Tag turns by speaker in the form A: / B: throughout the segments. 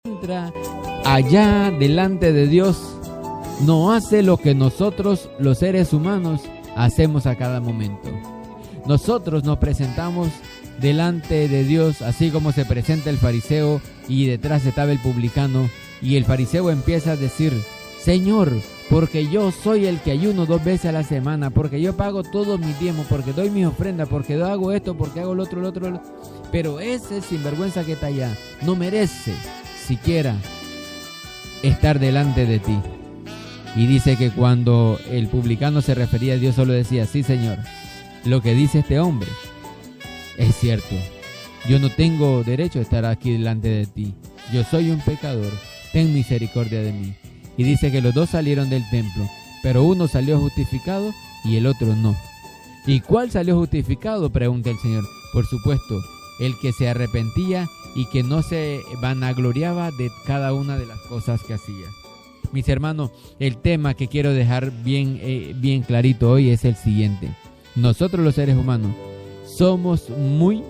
A: entra allá delante de Dios, no hace lo que nosotros, los seres humanos, hacemos a cada momento. Nosotros nos presentamos delante de Dios, así como se presenta el fariseo y detrás estaba el publicano, y el fariseo empieza a decir: Señor, porque yo soy el que ayuno 2 veces a la semana, porque yo pago todos mis diezmos, porque doy mis ofrendas, porque hago esto, porque hago lo otro. Pero ese sinvergüenza que está allá no merece siquiera estar delante de ti. Y dice que cuando el publicano se refería a Dios, solo decía: sí, Señor, lo que dice este hombre es cierto. Yo no tengo derecho a estar aquí delante de ti. Yo soy un pecador. Ten misericordia de mí. Y dice que los dos salieron del templo, pero uno salió justificado y el otro no. ¿Y cuál salió justificado?, pregunta el Señor. Por supuesto, el que se arrepentía y que no se vanagloriaba de cada una de las cosas que hacía. Mis hermanos, el tema que quiero dejar bien clarito hoy es el siguiente. Nosotros los seres humanos somos muy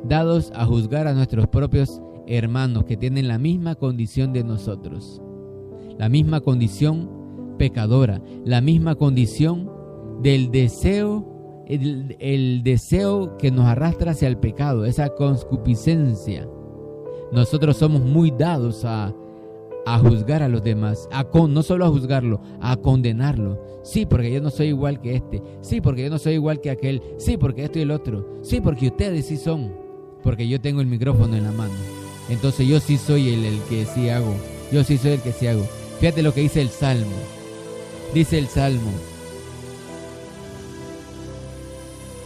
A: dados a juzgar a nuestros propios hermanos que tienen la misma condición de nosotros, la misma condición pecadora, la misma condición del deseo, el deseo que nos arrastra hacia el pecado, esa concupiscencia. Nosotros somos muy dados a juzgar a los demás, no solo a juzgarlo, a condenarlo. Sí, porque yo no soy igual que este. Sí, porque yo no soy igual que aquel. Sí, porque esto y el otro. Sí, porque ustedes sí son. Porque yo tengo el micrófono en la mano. Entonces yo sí soy el que sí hago. Yo sí soy el que sí hago. Fíjate lo que dice el Salmo. Dice el Salmo.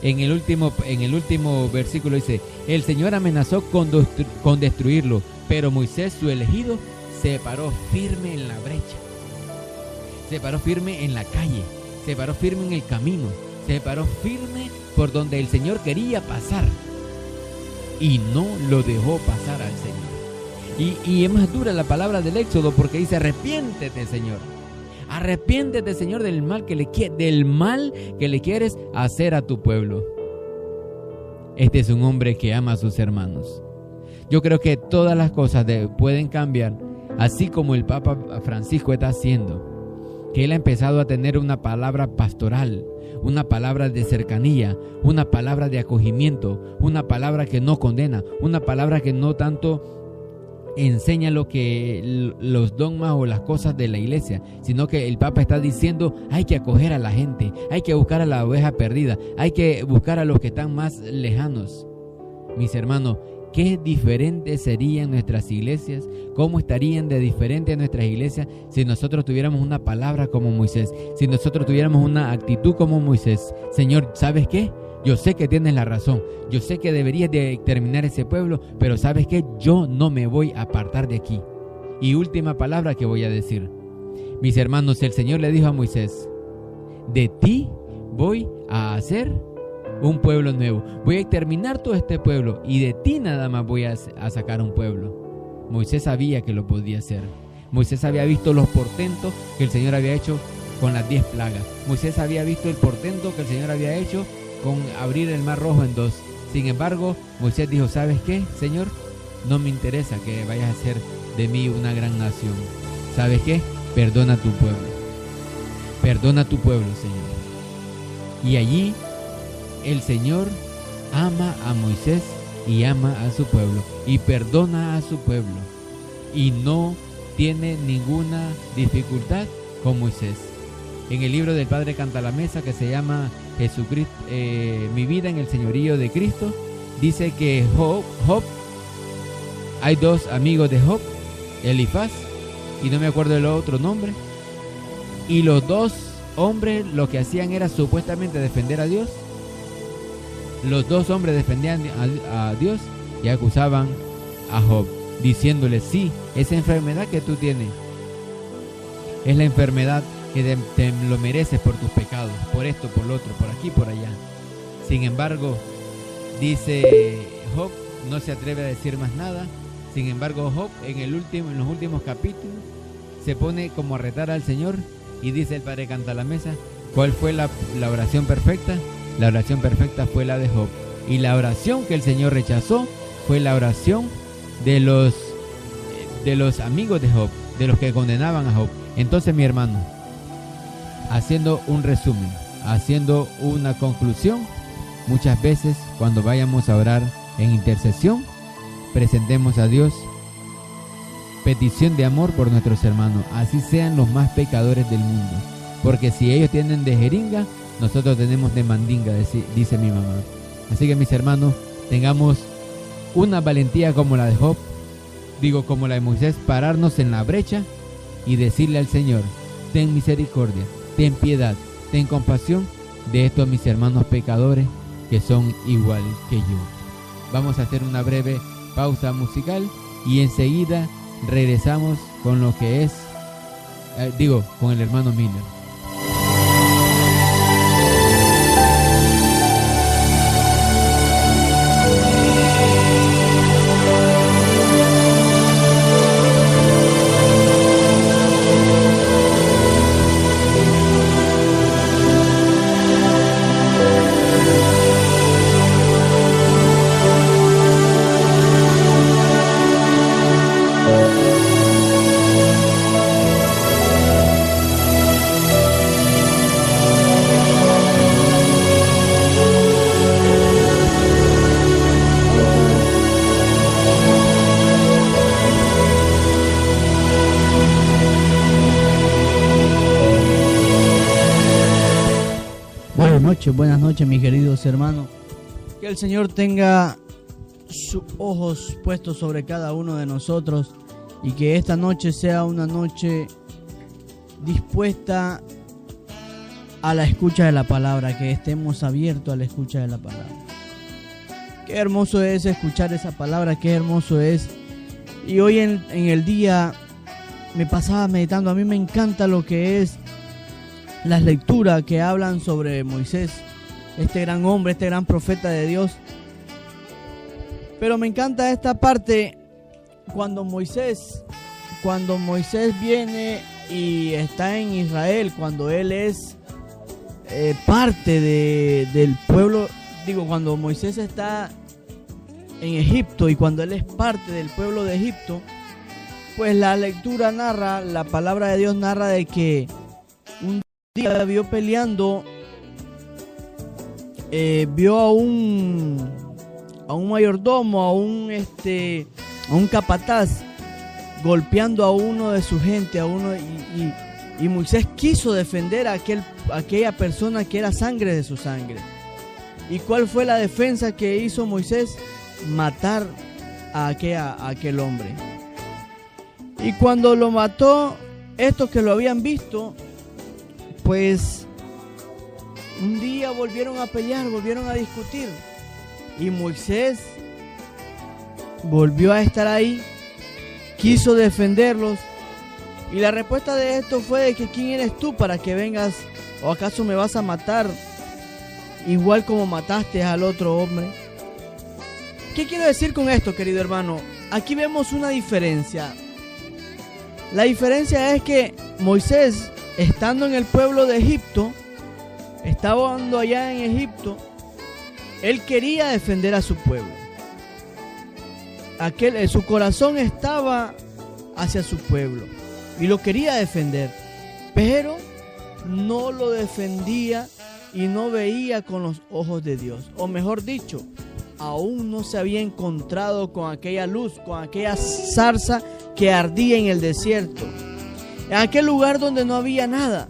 A: En el último versículo dice: el Señor amenazó con destruirlo, pero Moisés, su elegido, se paró firme en la brecha. Se paró firme en la calle. Se paró firme en el camino. Se paró firme por donde el Señor quería pasar. Y no lo dejó pasar al Señor. Y es más dura la palabra del Éxodo, porque dice: arrepiéntete, Señor. Arrepiéntete, Señor, del mal que le quieres hacer a tu pueblo. Este es un hombre que ama a sus hermanos. Yo creo que todas las cosas pueden cambiar, así como el Papa Francisco está haciendo, que él ha empezado a tener una palabra pastoral, una palabra de cercanía, una palabra de acogimiento, una palabra que no condena, una palabra que no tanto enseña los dogmas o las cosas de la iglesia, sino que el Papa está diciendo: hay que acoger a la gente, hay que buscar a la oveja perdida, hay que buscar a los que están más lejanos. Mis hermanos, ¿qué diferente serían nuestras iglesias? ¿Cómo estarían de diferente nuestras iglesias si nosotros tuviéramos una palabra como Moisés? Si nosotros tuviéramos una actitud como Moisés. Señor, ¿sabes qué? Yo sé que tienes la razón. Yo sé que deberías de exterminar ese pueblo, pero ¿sabes qué? Yo no me voy a apartar de aquí. Y última palabra que voy a decir. Mis hermanos, el Señor le dijo a Moisés: de ti voy a hacer un pueblo nuevo. Voy a exterminar todo este pueblo y de ti nada más voy a sacar un pueblo. Moisés sabía que lo podía hacer. Moisés había visto los portentos que el Señor había hecho con las 10 plagas. Moisés había visto el portento que el Señor había hecho con abrir el mar rojo en 2. Sin embargo, Moisés dijo: ¿sabes qué, Señor? No me interesa que vayas a hacer de mí una gran nación. ¿Sabes qué? Perdona a tu pueblo. Perdona a tu pueblo, Señor. Y allí el Señor ama a Moisés y ama a su pueblo y perdona a su pueblo y no tiene ninguna dificultad con Moisés. En el libro del Padre Cantalamessa, que se llama Jesucristo, Mi vida en el señorío de Cristo, dice que Job, hay 2 amigos de Job, Elifaz y no me acuerdo del otro nombre, y los 2 hombres lo que hacían era supuestamente defender a Dios. Los 2 hombres defendían a Dios y acusaban a Job, diciéndole: sí, esa enfermedad que tú tienes es la enfermedad que te lo mereces por tus pecados, por esto, por lo otro, por aquí, por allá. Sin embargo, dice Job, no se atreve a decir más nada. Sin embargo, Job en los últimos capítulos se pone como a retar al Señor y dice el Padre Cantalamessa: ¿cuál fue la oración perfecta? La oración perfecta fue la de Job. Y la oración que el Señor rechazó fue la oración de los amigos de Job, de los que condenaban a Job. Entonces, mi hermano, haciendo un resumen, haciendo una conclusión, muchas veces cuando vayamos a orar en intercesión, presentemos a Dios petición de amor por nuestros hermanos, así sean los más pecadores del mundo, porque si ellos tienen de jeringa, nosotros tenemos de mandinga, dice mi mamá. Así que, mis hermanos, tengamos una valentía como la de Job, como la de Moisés, pararnos en la brecha y decirle al Señor: ten misericordia, ten piedad, ten compasión de estos mis hermanos pecadores que son igual que yo. Vamos a hacer una breve pausa musical y enseguida regresamos con lo que es, con el hermano Miller.
B: Buenas noches, mis queridos hermanos. Que el Señor tenga sus ojos puestos sobre cada uno de nosotros y que esta noche sea una noche dispuesta a la escucha de la palabra, que estemos abiertos a la escucha de la palabra. Qué hermoso es escuchar esa palabra, qué hermoso es. Y hoy en el día me pasaba meditando, a mí me encanta lo que es las lecturas que hablan sobre Moisés, este gran hombre, este gran profeta de Dios. Pero me encanta esta parte cuando Moisés viene y está en Israel, cuando él es parte del pueblo, cuando Moisés está en Egipto y cuando él es parte del pueblo de Egipto, pues la lectura narra, la palabra de Dios narra de que un día vio peleando, vio a un mayordomo, a un capataz golpeando a uno de su gente, y Moisés quiso defender a aquella persona que era sangre de su sangre. ¿Y cuál fue la defensa que hizo Moisés? Matar a aquel hombre. Y cuando lo mató, estos que lo habían visto, pues un día volvieron a pelear, volvieron a discutir, y Moisés volvió a estar ahí, quiso defenderlos, y la respuesta de esto fue de que ¿quién eres tú para que vengas? ¿O acaso me vas a matar igual como mataste al otro hombre? ¿Qué quiero decir con esto, querido hermano? Aquí vemos una diferencia. La diferencia es que Moisés, estando en el pueblo de Egipto, estando allá en Egipto, él quería defender a su pueblo. Su corazón estaba hacia su pueblo y lo quería defender, pero no lo defendía y no veía con los ojos de Dios. O mejor dicho, aún no se había encontrado con aquella luz, con aquella zarza que ardía en el desierto, en aquel lugar donde no había nada,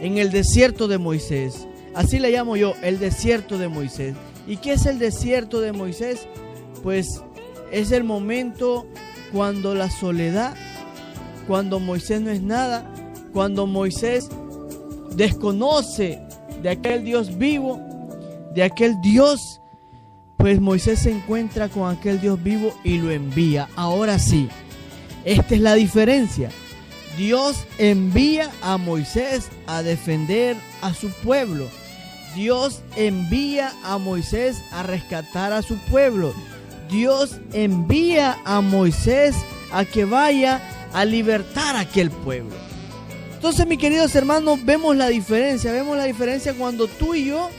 B: en el desierto de Moisés. Así le llamo yo, el desierto de Moisés. ¿Y qué es el desierto de Moisés? Pues es el momento cuando la soledad, cuando Moisés no es nada, cuando Moisés desconoce de aquel Dios vivo, de aquel Dios, pues Moisés se encuentra con aquel Dios vivo y lo envía. Ahora sí, esta es la diferencia. Dios envía a Moisés a defender a su pueblo. Dios envía a Moisés a rescatar a su pueblo. Dios envía a Moisés a que vaya a libertar a aquel pueblo. Entonces, mis queridos hermanos, vemos la diferencia cuando tú y yo,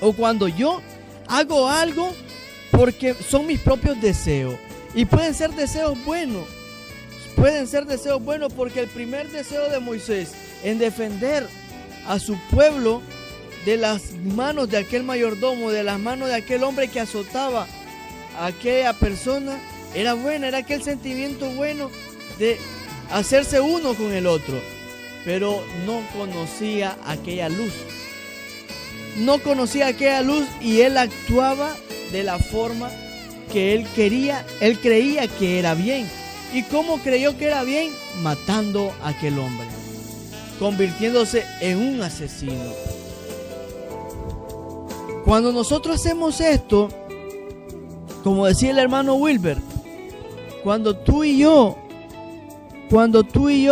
B: o cuando yo hago algo porque son mis propios deseos. Y pueden ser deseos buenos. Pueden ser deseos buenos porque el primer deseo de Moisés en defender a su pueblo de las manos de aquel mayordomo, de las manos de aquel hombre que azotaba a aquella persona, era buena, era aquel sentimiento bueno de hacerse uno con el otro. Pero no conocía aquella luz. No conocía aquella luz y él actuaba de la forma que él quería, él creía que era bien. ¿Y cómo creyó que era bien? Matando a aquel hombre, convirtiéndose en un asesino. Cuando nosotros hacemos esto, como decía el hermano Wilber, cuando tú y yo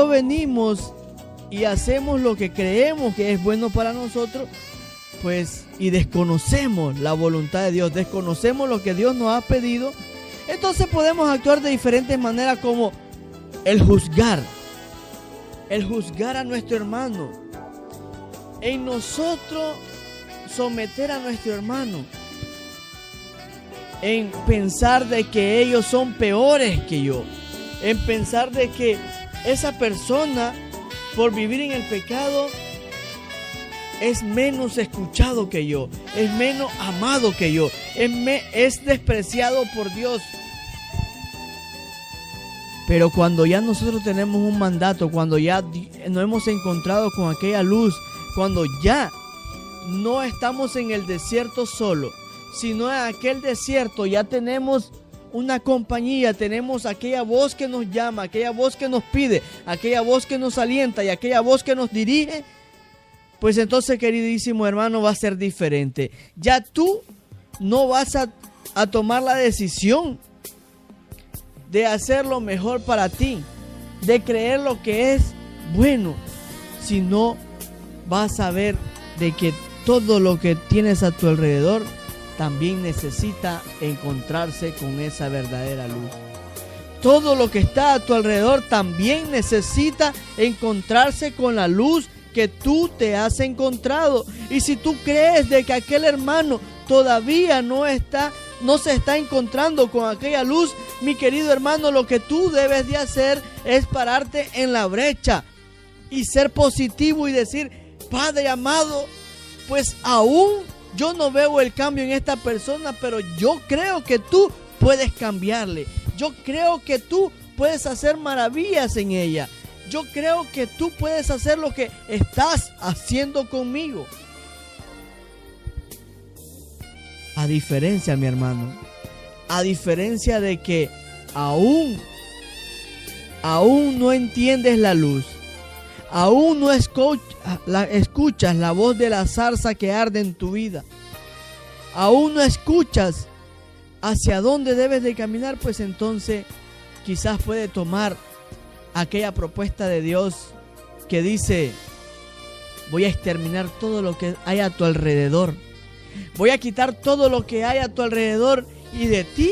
B: venimos y hacemos lo que creemos que es bueno para nosotros, pues, y desconocemos la voluntad de Dios, desconocemos lo que Dios nos ha pedido, entonces podemos actuar de diferentes maneras, como el juzgar a nuestro hermano, en nosotros someter a nuestro hermano, en pensar de que ellos son peores que yo, en pensar de que esa persona, por vivir en el pecado, es menos escuchado que yo, es menos amado que yo, es despreciado por Dios. Pero cuando ya nosotros tenemos un mandato, cuando ya nos hemos encontrado con aquella luz, cuando ya no estamos en el desierto solo, sino en aquel desierto ya tenemos una compañía, tenemos aquella voz que nos llama, aquella voz que nos pide, aquella voz que nos alienta y aquella voz que nos dirige, pues entonces, queridísimo hermano, va a ser diferente. Ya tú no vas a tomar la decisión de hacer lo mejor para ti, de creer lo que es bueno, sino vas a ver de que todo lo que tienes a tu alrededor también necesita encontrarse con esa verdadera luz. Todo lo que está a tu alrededor también necesita encontrarse con la luz que tú te has encontrado. Y si tú crees de que aquel hermano todavía no se está encontrando con aquella luz, mi querido hermano, lo que tú debes de hacer es pararte en la brecha y ser positivo y decir: Padre amado, pues aún yo no veo el cambio en esta persona, pero yo creo que tú puedes cambiarle. Yo creo que tú puedes hacer maravillas en ella. Yo creo que tú puedes hacer lo que estás haciendo conmigo. A diferencia, mi hermano, a diferencia de que aún no entiendes la luz, aún no escuchas la voz de la zarza que arde en tu vida, aún no escuchas hacia dónde debes de caminar, pues entonces quizás puede tomar aquella propuesta de Dios que dice: voy a exterminar todo lo que hay a tu alrededor, voy a quitar todo lo que hay a tu alrededor, y de ti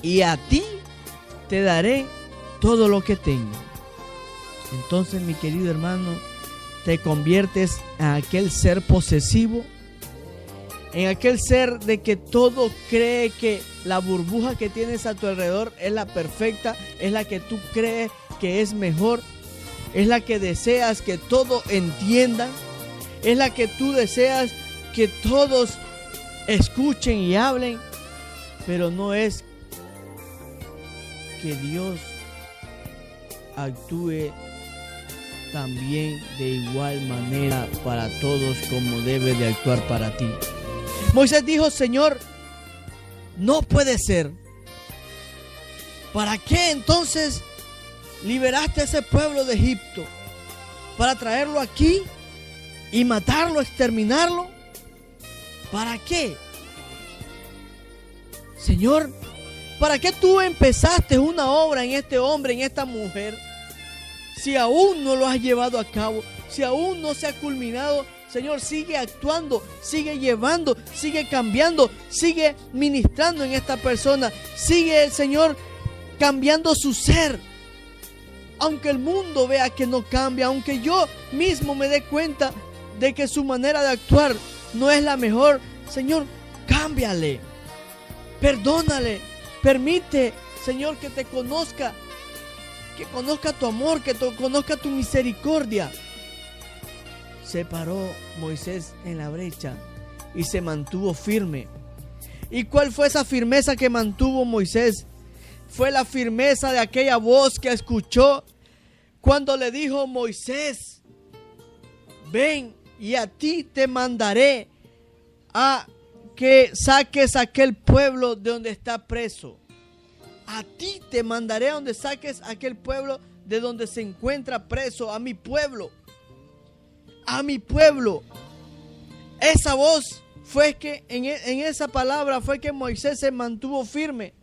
B: y a ti te daré todo lo que tengo. Entonces, mi querido hermano, te conviertes en aquel ser posesivo, en aquel ser de que todo cree que la burbuja que tienes a tu alrededor es la perfecta, es la que tú crees que es mejor, es la que deseas que todos entiendan, es la que tú deseas que todos escuchen y hablen, pero no es que Dios actúe también de igual manera para todos como debe de actuar para ti. Moisés dijo: Señor, no puede ser. ¿Para qué entonces liberaste a ese pueblo de Egipto? ¿Para traerlo aquí y matarlo, exterminarlo? ¿Para qué? Señor, ¿para qué tú empezaste una obra en este hombre, en esta mujer, si aún no lo has llevado a cabo, si aún no se ha culminado? Señor, sigue actuando, sigue llevando, sigue cambiando, sigue ministrando en esta persona, sigue, Señor, cambiando su ser. Aunque el mundo vea que no cambia, aunque yo mismo me dé cuenta de que su manera de actuar no es la mejor, Señor, cámbiale, perdónale, permite Señor, que te conozca, que conozca tu amor, que conozca tu misericordia. Se paró Moisés en la brecha y se mantuvo firme. ¿Y cuál fue esa firmeza que mantuvo Moisés? Fue la firmeza de aquella voz que escuchó cuando le dijo: Moisés, ven, y a ti te mandaré a que saques a aquel pueblo de donde está preso. A ti te mandaré a donde saques a aquel pueblo de donde se encuentra preso, a mi pueblo. A mi pueblo. Esa voz fue que en esa palabra fue que Moisés se mantuvo firme.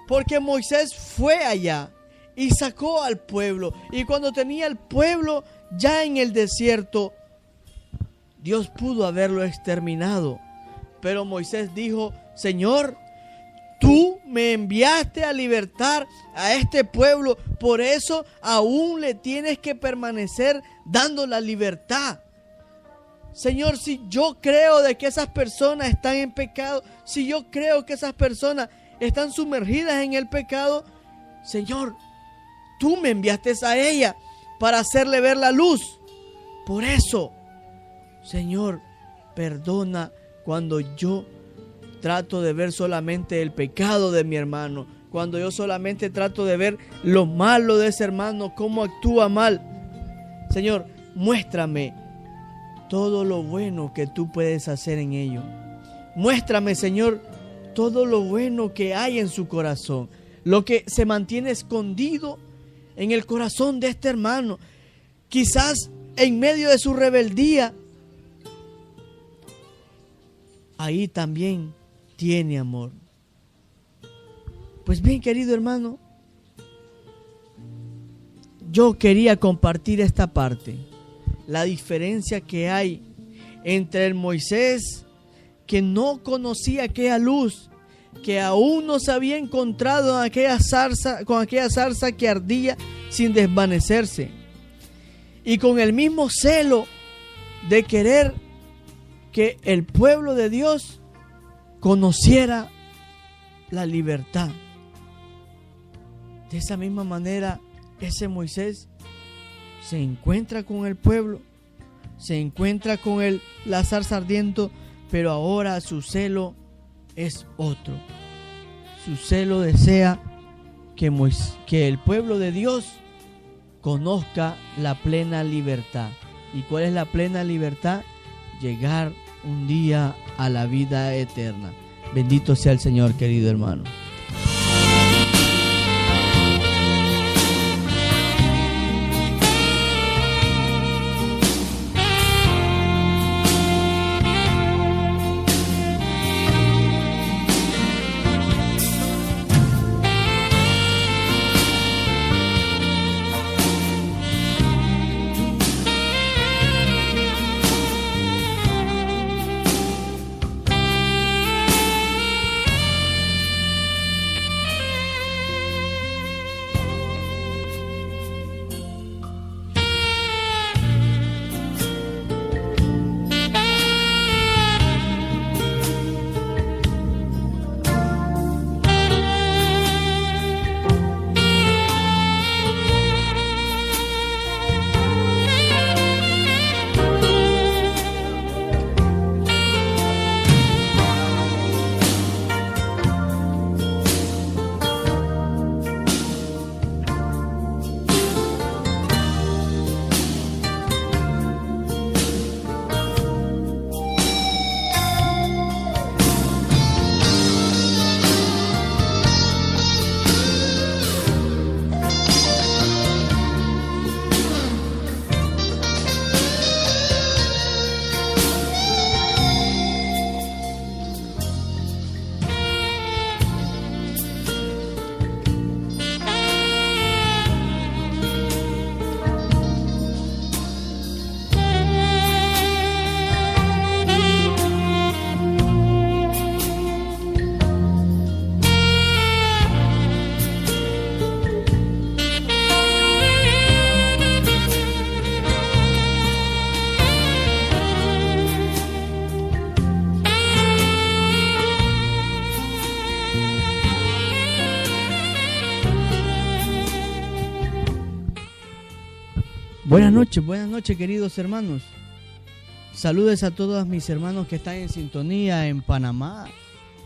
B: Porque Moisés fue allá y sacó al pueblo. Y cuando tenía el pueblo ya en el desierto, Dios pudo haberlo exterminado. Pero Moisés dijo: Señor, tú me enviaste a libertar a este pueblo, por eso aún le tienes que permanecer dando la libertad. Señor, si yo creo de que esas personas están en pecado, si yo creo que esas personas están sumergidas en el pecado, Señor, tú me enviaste a ella para hacerle ver la luz. Por eso, Señor, perdona cuando yo trato de ver solamente el pecado de mi hermano, cuando yo solamente trato de ver lo malo de ese hermano, cómo actúa mal. Señor, muéstrame todo lo bueno que tú puedes hacer en ello. Muéstrame, Señor, todo lo bueno que hay en su corazón, lo que se mantiene escondido en el corazón de este hermano. Quizás en medio de su rebeldía, ahí también tiene amor. Pues bien, querido hermano, yo quería compartir esta parte, la diferencia que hay entre el Moisés que no conocía aquella luz, que aún no se había encontrado en aquella zarza, con aquella zarza que ardía sin desvanecerse, y con el mismo celo de querer que el pueblo de Dios conociera la libertad. De esa misma manera, ese Moisés se encuentra con el pueblo, se encuentra con la zarza ardiendo, pero ahora su celo es otro. Su celo desea que el pueblo de Dios conozca la plena libertad. ¿Y cuál es la plena libertad? Llegar un día a la vida eterna. Bendito sea el Señor, querido hermano. Buenas noches queridos hermanos. Saludes a todos mis hermanos que están en sintonía en Panamá,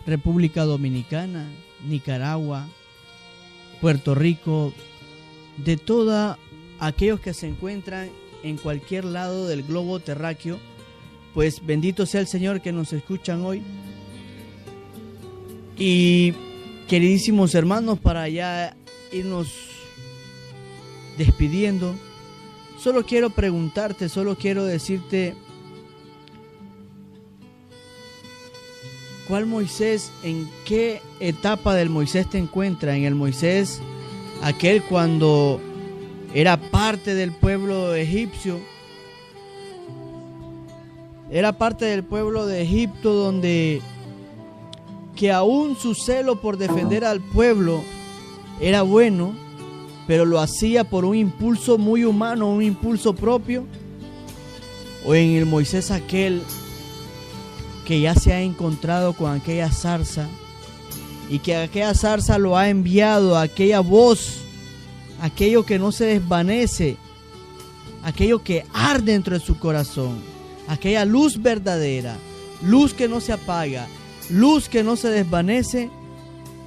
B: República Dominicana, Nicaragua, Puerto Rico, de todos aquellos que se encuentran en cualquier lado del globo terráqueo. Pues bendito sea el Señor que nos escuchan hoy. Y queridísimos hermanos, para ya irnos despidiendo, solo quiero preguntarte, solo quiero decirte, ¿cuál Moisés, en qué etapa del Moisés te encuentras? ¿En el Moisés aquel cuando era parte del pueblo egipcio? Era parte del pueblo de Egipto, donde que aún su celo por defender al pueblo era bueno, pero lo hacía por un impulso muy humano, un impulso propio. O en el Moisés aquel que ya se ha encontrado con aquella zarza, y que aquella zarza lo ha enviado a aquella voz, aquello que no se desvanece, aquello que arde dentro de su corazón, aquella luz verdadera, luz que no se apaga, luz que no se desvanece,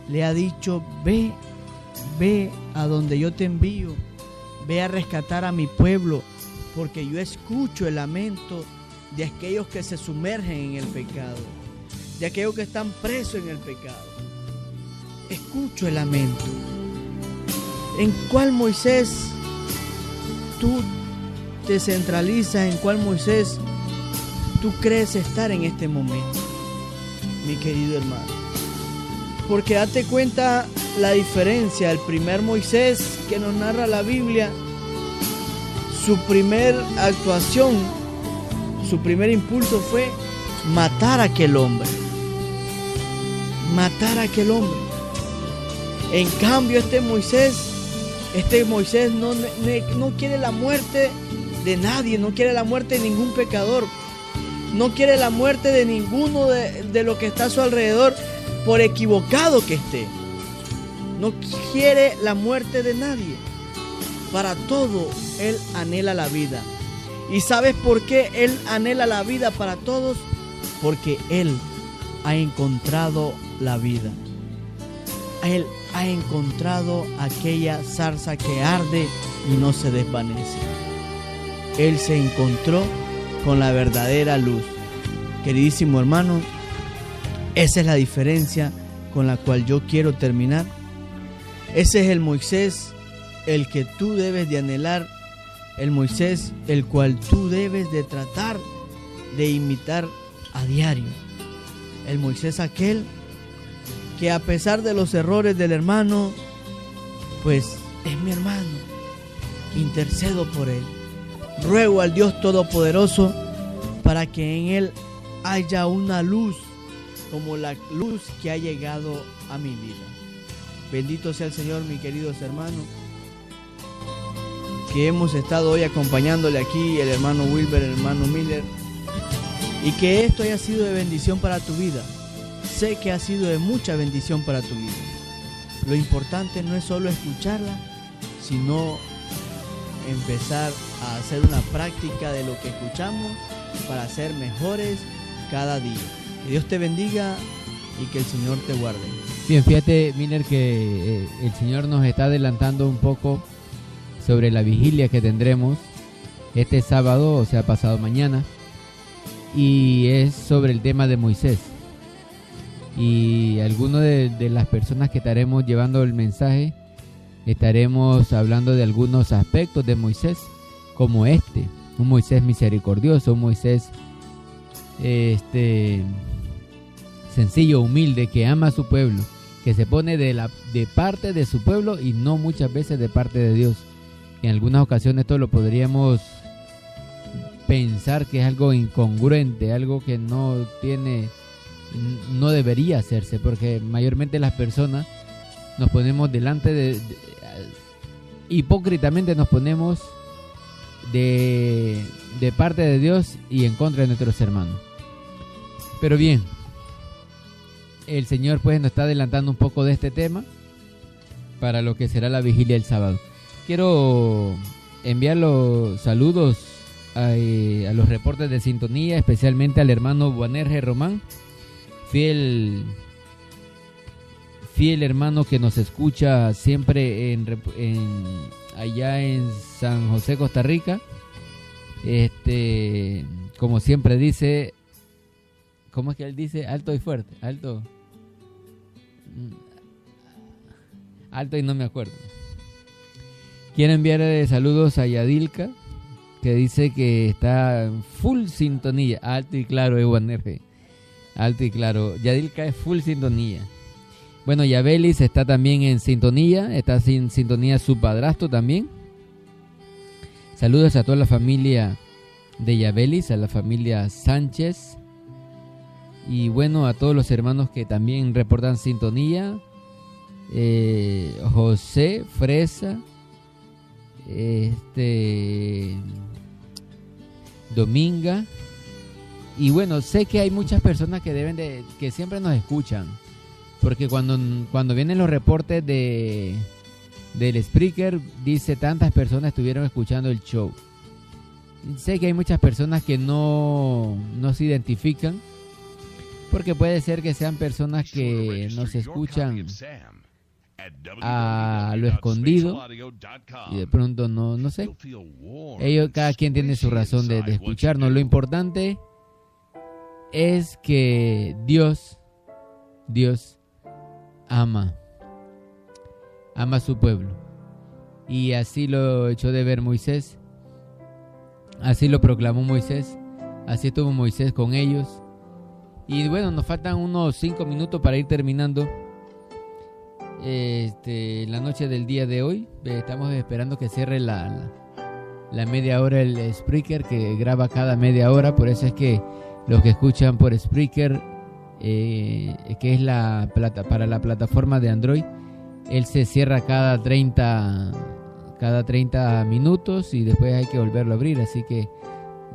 B: le ha dicho: ve a donde yo te envío, ve a rescatar a mi pueblo, porque yo escucho el lamento de aquellos que se sumergen en el pecado, de aquellos que están presos en el pecado. Escucho el lamento. ¿En cuál Moisés tú te centralizas? ¿En cuál Moisés tú crees estar en este momento, mi querido hermano? Porque date cuenta la diferencia. El primer Moisés que nos narra la Biblia, su primer actuación, su primer impulso fue matar a aquel hombre. Matar a aquel hombre. En cambio, este Moisés no quiere la muerte de nadie, no quiere la muerte de ningún pecador, no quiere la muerte de ninguno de lo que está a su alrededor, por equivocado que esté. No quiere la muerte de nadie. Para todo, él anhela la vida. ¿Y sabes por qué él anhela la vida para todos? Porque él ha encontrado la vida. Él ha encontrado aquella zarza que arde y no se desvanece. Él se encontró con la verdadera luz. Queridísimo hermano, esa es la diferencia con la cual yo quiero terminar. Ese es el Moisés el que tú debes de anhelar, el Moisés el cual tú debes de tratar de imitar a diario. El Moisés aquel que, a pesar de los errores del hermano, pues es mi hermano, intercedo por él, ruego al Dios Todopoderoso para que en él haya una luz como la luz que ha llegado a mi vida. Bendito sea el Señor, mis queridos hermanos, que hemos estado hoy acompañándole aquí, el hermano Wilber, el hermano Miller, y que esto haya sido de bendición para tu vida. Sé que ha sido de mucha bendición para tu vida. Lo importante no es solo escucharla, sino empezar a hacer una práctica de lo que escuchamos para ser mejores cada día. Que Dios te bendiga y que el Señor te guarde.
A: Bien, fíjate, Miller, que el Señor nos está adelantando un poco sobre la vigilia que tendremos este sábado, o sea, pasado mañana, y es sobre el tema de Moisés. Y algunas de las personas que estaremos llevando el mensaje, estaremos hablando de algunos aspectos de Moisés, como un Moisés misericordioso, un Moisés sencillo, humilde, que ama a su pueblo, que se pone de parte de su pueblo y no muchas veces de parte de Dios. En algunas ocasiones esto lo podríamos pensar que es algo incongruente, algo que no debería hacerse, porque mayormente las personas nos ponemos hipócritamente nos ponemos de parte de Dios y en contra de nuestros hermanos. Pero bien, el Señor pues nos está adelantando un poco de este tema para lo que será la vigilia del sábado. Quiero enviar los saludos a los reportes de sintonía, especialmente al hermano Boanerges Román, fiel hermano que nos escucha siempre allá en San José, Costa Rica. Como siempre dice, ¿cómo es que él dice? Alto y fuerte, alto y no me acuerdo. Quiero enviar saludos a Yadilka, que dice que está en full sintonía. Alto y claro, Boanerges. Alto y claro. Yadilka es full sintonía. Bueno, Yabelis está también en sintonía. Está en sintonía su padrastro también. Saludos a toda la familia de Yabelis, a la familia Sánchez. Y bueno, a todos los hermanos que también reportan sintonía. José, Fresa, Dominga. Y bueno, sé que hay muchas personas que siempre nos escuchan, porque cuando vienen los reportes del Spreaker, dice tantas personas estuvieron escuchando el show. Sé que hay muchas personas que no se identifican, porque puede ser que sean personas que nos escuchan a lo escondido y de pronto no sé. Cada quien tiene su razón de escucharnos. Lo importante es que Dios ama a su pueblo, y así lo echó de ver Moisés, así lo proclamó Moisés, así estuvo Moisés con ellos. Y bueno, nos faltan unos 5 minutos para ir terminando la noche del día de hoy. Estamos esperando que cierre la media hora el Spreaker, que graba cada media hora. Por eso es que los que escuchan por Spreaker, que es para la plataforma de Android, él se cierra cada 30 minutos y después hay que volverlo a abrir. Así que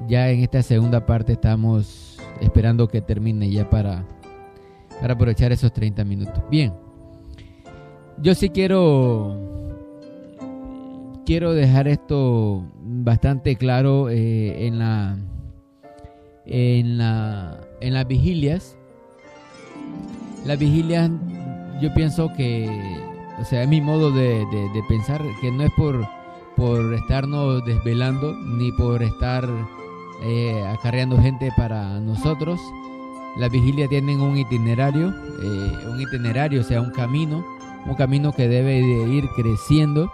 A: ya en esta segunda parte estamos esperando que termine ya para aprovechar esos 30 minutos. Bien, yo sí quiero dejar esto bastante claro en las vigilias. Las vigilias, yo pienso que, o sea, es mi modo de pensar, que no es por estarnos desvelando ni por estar acarreando gente para nosotros. Las vigilias tienen un itinerario, o sea, un camino que debe de ir creciendo.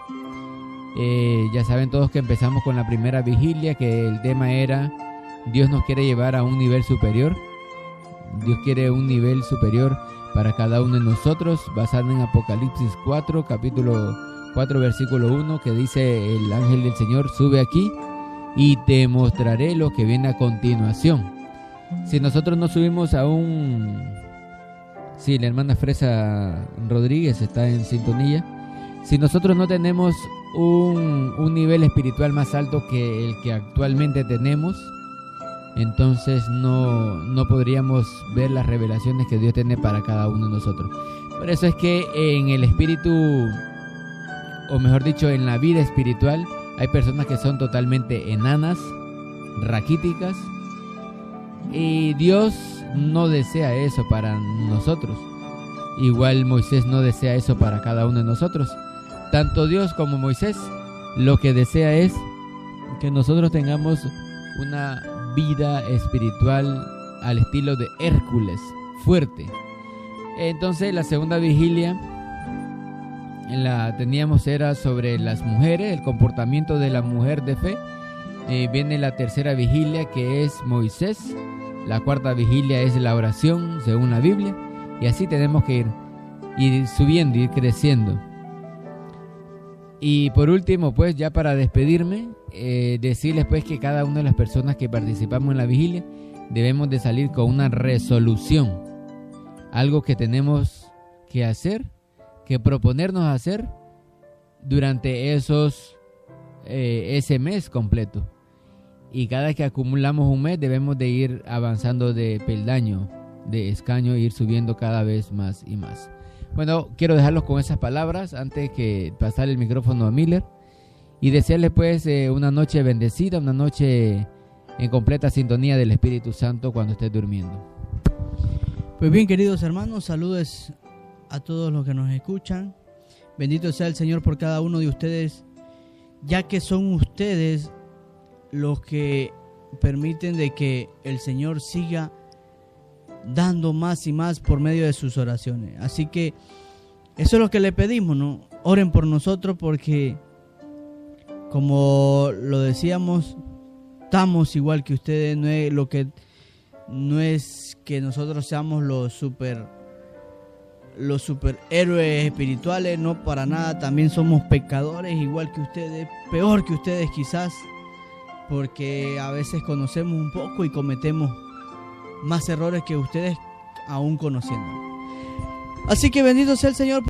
A: Ya saben todos que empezamos con la primera vigilia, que el tema era: Dios nos quiere llevar a un nivel superior. Dios quiere un nivel superior para cada uno de nosotros, basado en Apocalipsis 4, capítulo 4, versículo 1, que dice: el ángel del Señor sube aquí y te mostraré lo que viene a continuación. Si nosotros no subimos a sí, la hermana Fresa Rodríguez está en sintonía. Si nosotros no tenemos un nivel espiritual más alto que el que actualmente tenemos, entonces no podríamos ver las revelaciones que Dios tiene para cada uno de nosotros. Por eso es que en el espíritu, o mejor dicho, en la vida espiritual, hay personas que son totalmente enanas, raquíticas, y Dios no desea eso para nosotros. Igual Moisés no desea eso para cada uno de nosotros. Tanto Dios como Moisés lo que desea es que nosotros tengamos una vida espiritual al estilo de Hércules, fuerte. Entonces la segunda vigilia era sobre las mujeres, el comportamiento de la mujer de fe. Viene la tercera vigilia, que es Moisés. La cuarta vigilia es la oración según la Biblia, y así tenemos que ir subiendo, ir creciendo. Y por último, pues ya para despedirme, decirles pues que cada una de las personas que participamos en la vigilia debemos de salir con una resolución, algo que tenemos que hacer, que proponernos hacer durante ese mes completo. Y cada vez que acumulamos un mes debemos de ir avanzando de peldaño, de escaño, e ir subiendo cada vez más y más. Bueno, quiero dejarlos con esas palabras antes que pasar el micrófono a Miller. y desearles pues una noche bendecida, una noche en completa sintonía del Espíritu Santo cuando estés durmiendo.
B: Pues bien, queridos hermanos, saludos a todos los que nos escuchan. Bendito sea el Señor por cada uno de ustedes, ya que son ustedes los que permiten de que el Señor siga dando más y más por medio de sus oraciones. Así que eso es lo que le pedimos, ¿no? Oren por nosotros porque, como lo decíamos, estamos igual que ustedes. No es que nosotros seamos los superhéroes espirituales, no, para nada. También somos pecadores igual que ustedes, peor que ustedes quizás, porque a veces conocemos un poco y cometemos más errores que ustedes aún conociendo. Así que bendito sea el Señor.